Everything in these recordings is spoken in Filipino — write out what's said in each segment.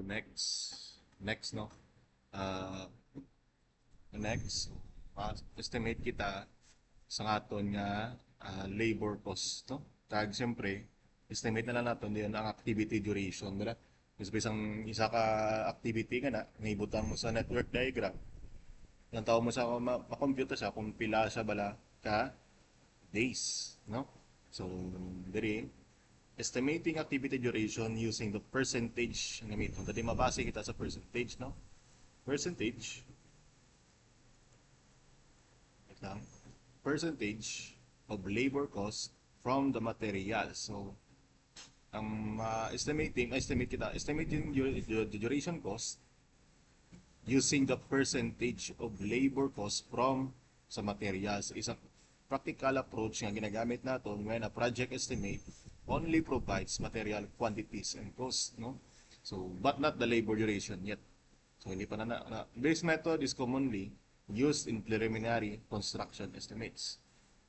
next no. Uh, next, estimate kita sa aton nga labor cost no. Tag siyempre, estimate na lang natin din ang activity duration, dira. Kasi isang isa ka activity nga na, naibutan mo sa network diagram. Ilang tao mo sa ma-compute siya kung pila siya bala ka days, no? So, diri estimating activity duration using the percentage ang gamiton. Dali mabase kita sa percentage, no? Percentage, wait lang, percentage of labor cost from the material. So, ang estimating the duration cost using the percentage of labor cost from sa materials. Isang practical approach nga ginagamit naton when a project estimate only provides material quantities and cost, no? So, but not the labor duration yet. So, hindi pa This method is commonly used in preliminary construction estimates.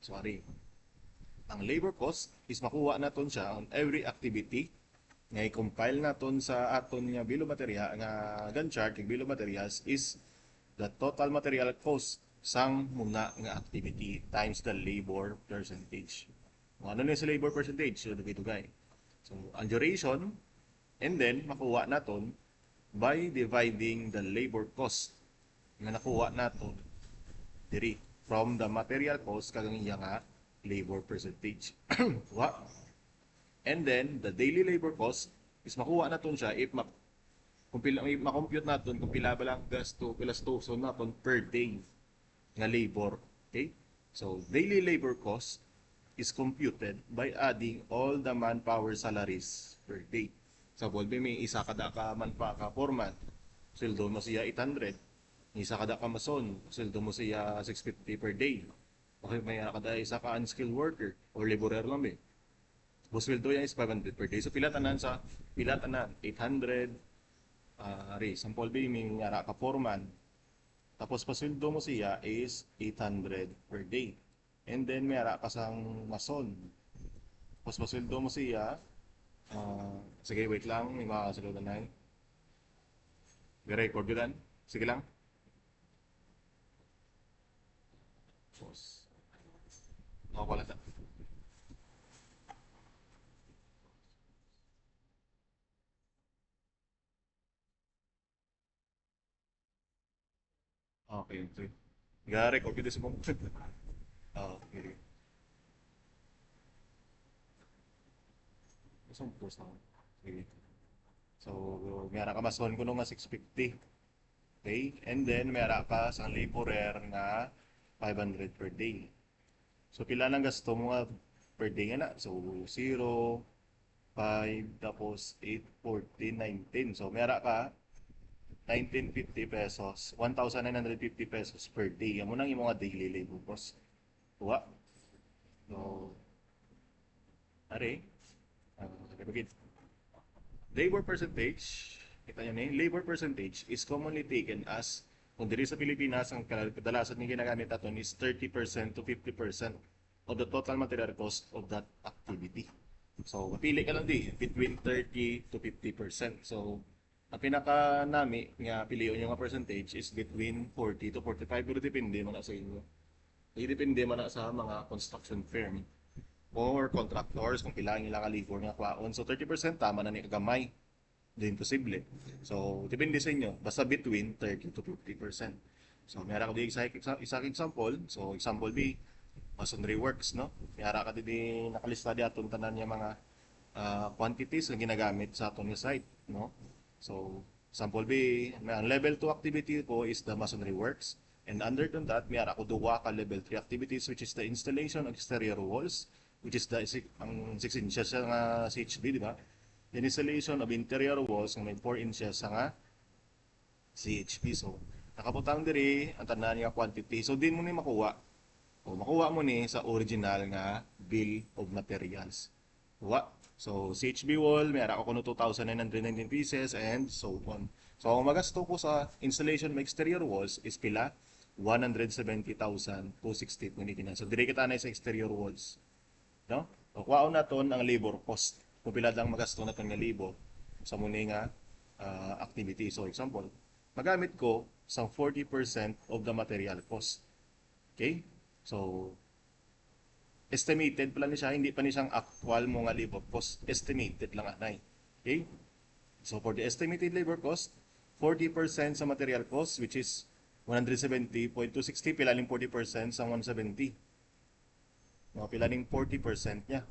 So, ang labor cost is makuha naton siya on every activity nga i-compile naton sa aton nga bill of material nga Gantt chart. Yung bill of materials is the total material cost sang muna nga activity times the labor percentage. Ano na sa labor percentage? So, dugay-dugay. So, ang duration, and then makuha naton by dividing the labor cost nga nakuha naton diri from the material cost kagang iya nga labor percentage. And then the daily labor cost is makuha naton siya if kung pila ma-compute naton kung pila ba lang gasto pilas tuson naton per day nga labor. Okay? So daily labor cost is computed by adding all the manpower salaries per day. Sa Volbe may isa kada ka manpa ka foreman, sweldo mo siya 800. Isa kada ka mason, sweldo mo siya 650 per day. Okay, may kada isa ka unskilled worker or laborer lang ba. Sweldo yan is 500 per day. So pila tanan 800 sample ba may yara ka foreman. Tapos pasweldo mo siya is 800 per day. And then may ara ka sang mason. Tapos pasweldo mo siya, sige wait lang, may makakasunod na yun. I-record yun. Sige lang. Pause. Wala ta. Okay, okay. I-record yun sa mga. Okay. Isang post na. Sige. So, may ara ka mason ko nung nga 650. Okay? And then, may ara ka sa laborer nga 500 per day. So, pila nang gasto mo nga per day nga na? So, 0, 5, tapos 8, 14, 19. So, may ara ka 1950 pesos, 1,950 pesos per day. Amo nang imong daily labor cost. Tuwa. So, are, uh, labor percentage, kita nyo na labor percentage is commonly taken as, kung diri sa Pilipinas, ang kadalasan ni ginagamit aton is 30% to 50% of the total material cost of that activity. So, mapili ka lang between 30 to 50%. So, ang pinaka nami nga piliyon yung percentage is between 40 to 45, pero depende man na sa inyo. Depende man na sa mga construction firm or contractors kung pila nila ka labor nga kwaon. So 30% tama na ni kagamay. Din posible. So depende sa inyo. Basta between 30 to 50%. So mayara ko di isa example. So example B, masonry works, no? Mayara ka di nakalista di aton tanan niya mga quantities na ginagamit sa aton nga site, no? So example B, may ang level 2 activity ko is the masonry works. And under that, mayara ko duwa ka level 3 activities, which is the installation of exterior walls, which is ang 6 inches sa nga CHB, di ba? The installation of interior walls ng may 4 inches sa nga CHP. So, nakabutang diri ang tanan nga quantity. So, din mo ni makuha. O, makuha mo ni sa original nga bill of materials. Kuha. So, CHB wall, may ara ko kuno 2,919 pieces and so on. So, ang magasto ko sa installation of exterior walls is pila? 170,260 So, diri kita na sa exterior walls. No? So, kuhaon naton ang labor cost. Kung pila lang magasto naton nga labor sa muni nga activity. So example, magamit ko sa 40% of the material cost. Okay? So estimated pala ni siya, hindi pa ni siyang actual mo nga labor cost. Estimated lang anay. Okay? So for the estimated labor cost, 40% sa material cost, which is 170.260, pilaning 40% sa 170. No, pilaning 40% niya.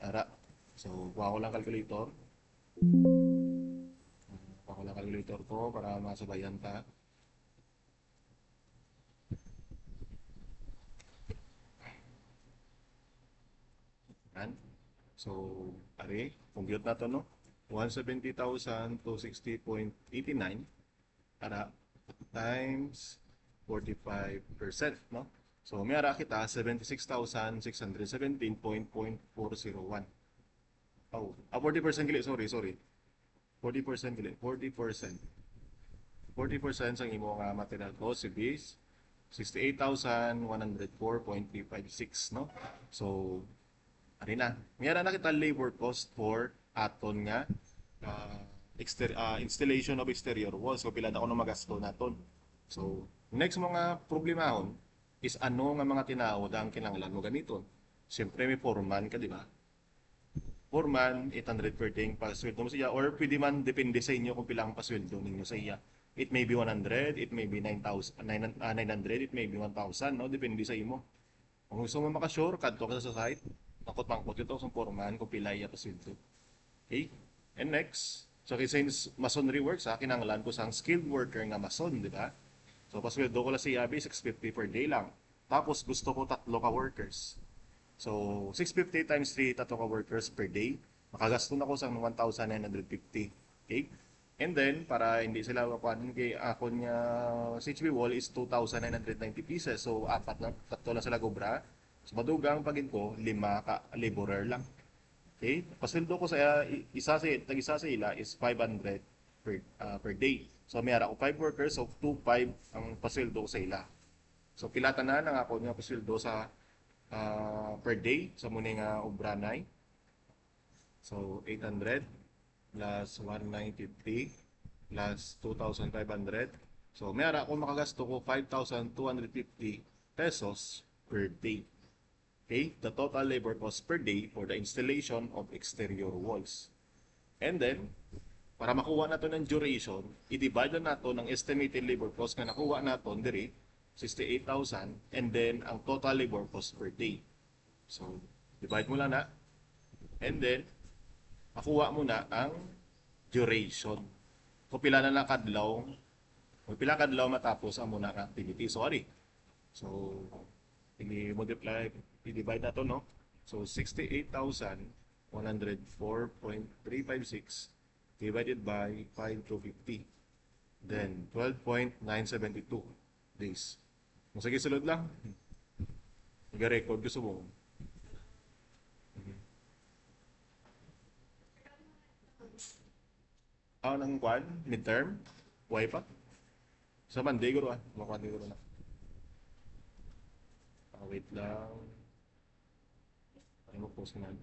Ara. So, kuha ko lang calculator. Kuha ko lang calculator ko para masabayan ka. Yan. So, are, compute na to, no? 170,000 to 60.89 ara times 45%, no? So, may ara kita 76,617.401. Oh, 40% gili, sorry. 40% gili, 40%. 40% sa imo nga material cost is 68,104.356, no? So, ari na. Mayroon na kita labor cost for aton nga installation of exterior walls. So, pila na ako na magasto naton. So, next mga problemahon is ano nga mga tinaod ang kinahanglan mo gamiton. Siyempre may foreman ka, di ba? Foreman, 800 per day pasweldo mo sa iya, or pwede man depende sa inyo kung pilang pasweldo ninyo sa iya. It may be 100, it may be 900, it may be 1,000, no? Depende sa imo. Kung gusto mo makasure, kadto ka sa site, nakot-mangkot ito sa foreman kung pila iya pasweldo. Okay? And next, so since masonry works, kinahanglan ko sang skilled worker nga mason, di ba? So pasweldo ko lang sa iya, 650 per day lang. Tapos gusto ko 3 ka workers. So, 650 times 3, tato ka workers per day. Makagasto na ko sa 1,950. Okay? And then, para hindi sila makuhanin kay ako niya CHB wall is 2,990 pieces. So, tatlo lang sila gobra. So, madugang pagin ko, 5 ka laborer lang. Okay? Pasweldo ko sa tag-isa sa ila is 500 per day. So, may ara ko 5 workers, so 2,500 ang pasweldo ko sa ila. So, pilata na ng ako niya pasweldo sa per day sa muna nga obranay. So 800 plus 1950 plus 2,500. So may ara ako makagasto ko 5,250 pesos per day. Okay? The total labor cost per day for the installation of exterior walls. And then, para makuha nato ng duration, i-divide na nato ng estimated labor cost nga nakuha nato diri 68,000 and then ang total labor cost per day. So, divide mo lang na and then makuha mo na ang duration. Kung pila na lang kadlaw, kung pila kadlaw matapos ang muna ang activity. Sorry. So, i-multiply, i-divide na to, no? So, 68,104.356 divided by 5,250. Then, 12.972 days. Sige, sulod lang. Nag-record gusto mo. Nang kwan, midterm, why pa? Sa Monday guro Monday guro na. Wait lang. Ay mo post na.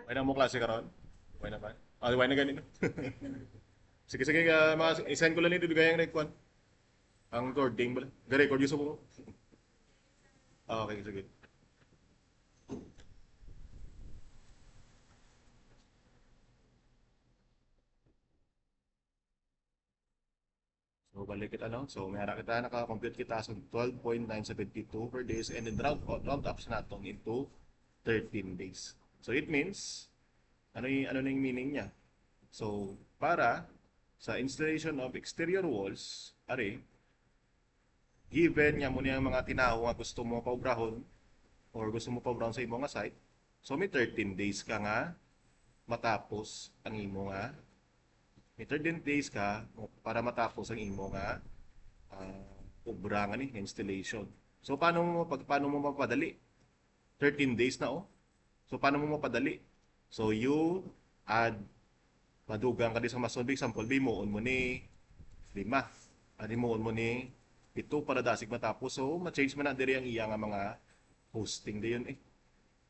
Why na mo klase karon? Why na ba? Why na ganito? Sige, i-send ko lang nito gayang record. Ang recording ba? Ga-record yung sa mo. Okay, sige. So, balik kita, no? So, may hara kita, naka-compute kita sa 12.972 per days and then round up sa natin into 13 days. So, it means, ano na yung meaning niya? So, para sa installation of exterior walls, are, given niya mo niya mga tinaho nga gusto mo paubrahon or gusto mo paubrahon sa imo nga site, so may 13 days ka nga matapos ang imo nga may 13 days ka para matapos ang imo nga obra nga ni installation. So paano mo mapadali? 13 days na So paano mo mapadali? So you add madugang ka di sa mason, example, bimuon mo ni 5. Bimuon mo ni ito para dasig matapos. So ma-change man na diri ang iya nga mga hosting dayon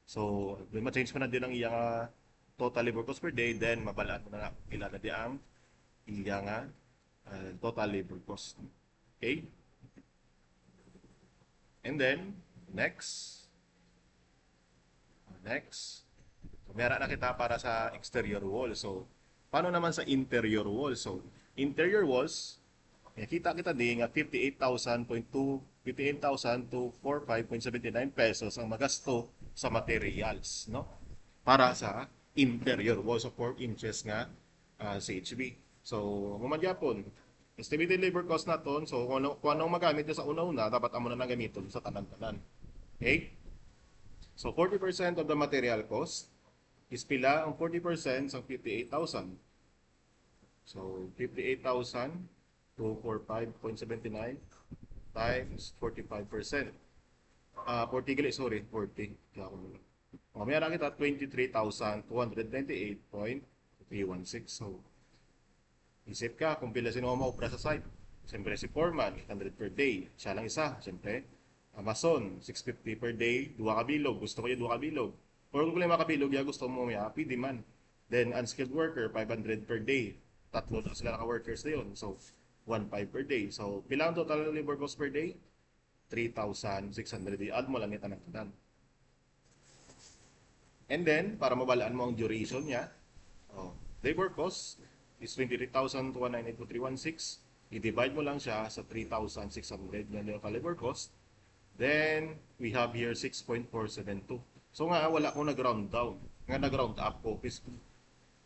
So, ma-change mo na din ang iyang total labor cost per day, then mabalaan mo na pila na di ang iyang total labor cost. Okay? And then, next, so, meron na kita para sa exterior wall. So, paano naman sa interior wall? So, interior walls, nakita kita din nga 58,000 to 45.79 pesos ang magasto sa materials, no? Para sa interior walls of 4 inches nga CHB. So, mumadyapon, estimated labor cost naton. So, kung anong magamit nyo sa una-una, dapat amo na nang gamiton sa tanan-tanan. Okay? So, 40% of the material cost is pila ang 40% sa 58,000. So, 58,000 to 45.79 times 45%. 40 gali, sorry, 40. Kaya ako muna. Mayroon kita 23,298.316. So, isip ka kung pila sino maupra sa site. Siyempre si foreman, 800 per day. Siya lang isa. Siyempre, Amazon, 650 per day. 2 kabilog. Gusto ko yung 2 kabilog. Or kung kulay makabilog, ya gusto mo may happy demand. Then, unskilled worker, 500 per day. Tatlo na sila naka-workers na yun. So, 1,500 per day. So, pila ang total labor cost per day? 3,600. I-add mo lang yung tanang-tanan. And then, para mabalaan mo ang duration niya, labor cost is 23,298.316. I-divide mo lang siya sa 3,600 na local labor cost. Then, we have here 6.472. So nga, wala akong nag-round down. Nga nag-round up ko.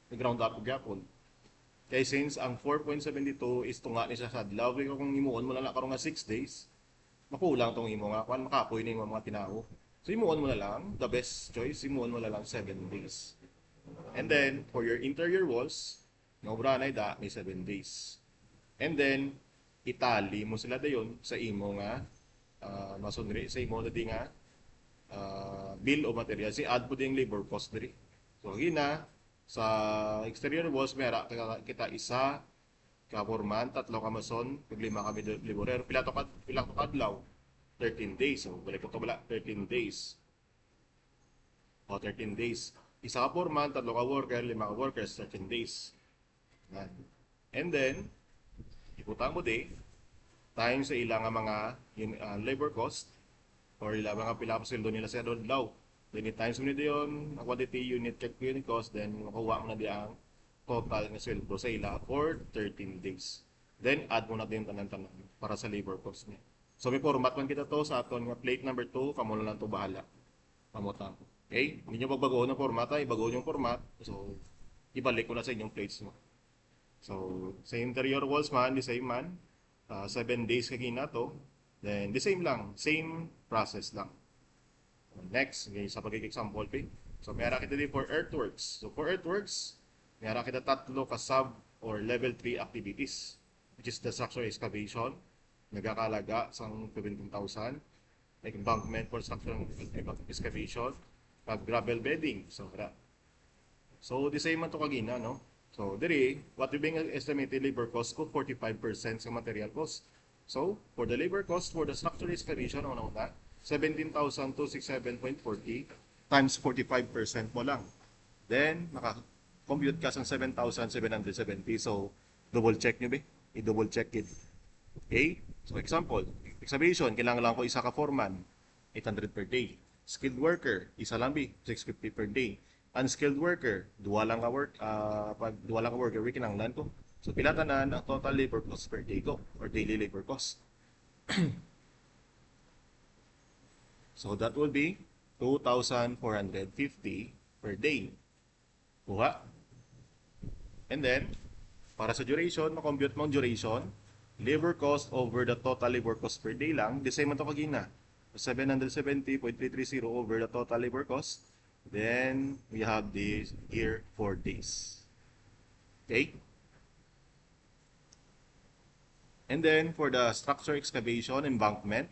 Nag-round up ko gyapon. Kaya since ang 4.72 is tunga ni siya sa adlaw, kung imuon mo na lang karon nga 6 days, makulang tong imo nga kwan, makapoy na yung mga tinaho. So imuon mo na lang, the best choice, imuon mo na lang 7 days. And then, for your interior walls, nobra na ida, may 7 days. And then, itali mo sila dayon sa imo nga masonry, sa imo na di nga bill o materials. I-add po din labor cost diri. So, hina, sa exterior walls, mera kita isa ka foreman, 3 ka mason, 5 kami laborer. Pila to kadlaw? 13 days. So, balik ko to wala, 13 days. 13 days. Isa ka foreman, 3 ka worker, 5 ka workers, 13 days. And then, iputang mo di, times sa ilang mga labor cost, or ilang mga pila pa sweldo nila sa adlaw. Then, times mo nito yun, quantity unit check unit cost, then makuha mo na di ang total na sweldo sa ila for 13 days. Then, add mo na din tanan-tanan para sa labor cost niya. So, may format man kita to sa aton nga plate number 2, kamo na lang to bahala. Pamutang. Okay? Hindi nyo magbagoon ng format, ibagoon yung format. So, ibalik ko na sa inyong plates mo. So, sa interior walls man, the same man. 7 days kagina to. Then, the same lang. Same process lang. Next, sa pag-example, so mayroon kita din for earthworks. So, for earthworks, mayroon kita 3 ka sub or level 3 activities, which is the structural excavation, nagkakalaga sa 17,000, like embankment for structural excavation, gravel bedding. So, the same man to kagina, no? So, diri, what we being estimated labor cost ko, 45% sa material cost. So, for the labor cost for the structural excavation, ano na, 17,267.40 times 45% mo lang. Then, maka-compute ka sa 7,770. So, double check nyo ba? I-double check it. Okay? So, example, excavation, kailangan lang ko isa ka foreman, 800 per day. Skilled worker, isa lang bi, 650 per day. Unskilled worker, duwa lang ka worker, kinanglan ko. So, pila tanan ang total labor cost per day ko, or daily labor cost. So, that will be 2,450 per day. Kuha. And then, para sa duration, makompute mo ang duration, labor cost over the total labor cost per day lang, the same man to kagina. 770.330 over the total labor cost. Then, we have this here 4 days. Okay? And then, for the structure excavation, embankment,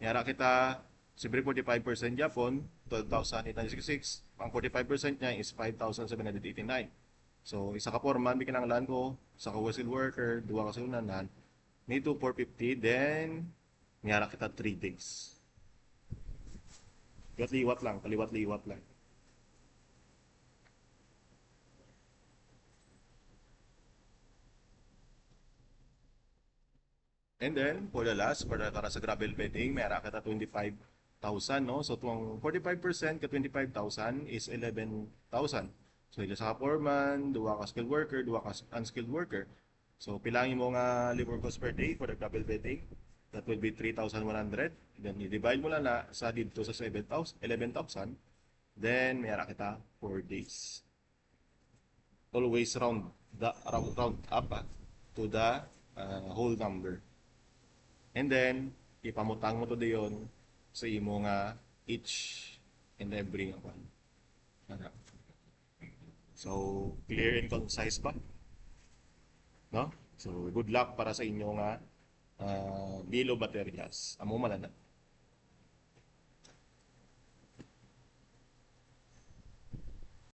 yara kita, siyempre 45% Japon, 12,866. Ang 45% niya is 5,789. So, isa ka foreman, bikinanglan ko, isa ka skilled worker, 2 ka sunanan, may 2,450, then, yara kita 3 days. Liwat-liwat lang, kaliwat-liwat lang. And then, for the last, para sa gravel bedding, may ara kita 25,000, no? So, itong 45% ka 25,000 is 11,000. So, ila sa foreman, duwa ka skilled worker, duwa ka unskilled worker. So, pilangin mo nga labor cost per day for the gravel bedding. That will be 3,100. Then, i-divide mo lang na sa dito sa 7,000, 11,000. Then, may ara kita 4 days. Always round up to the whole number. And then, ipamutang mo to dayon sa imo nga each and every nga one. So, clear and concise ba? No? So, good luck para sa inyo nga bill of materials. Amo malana.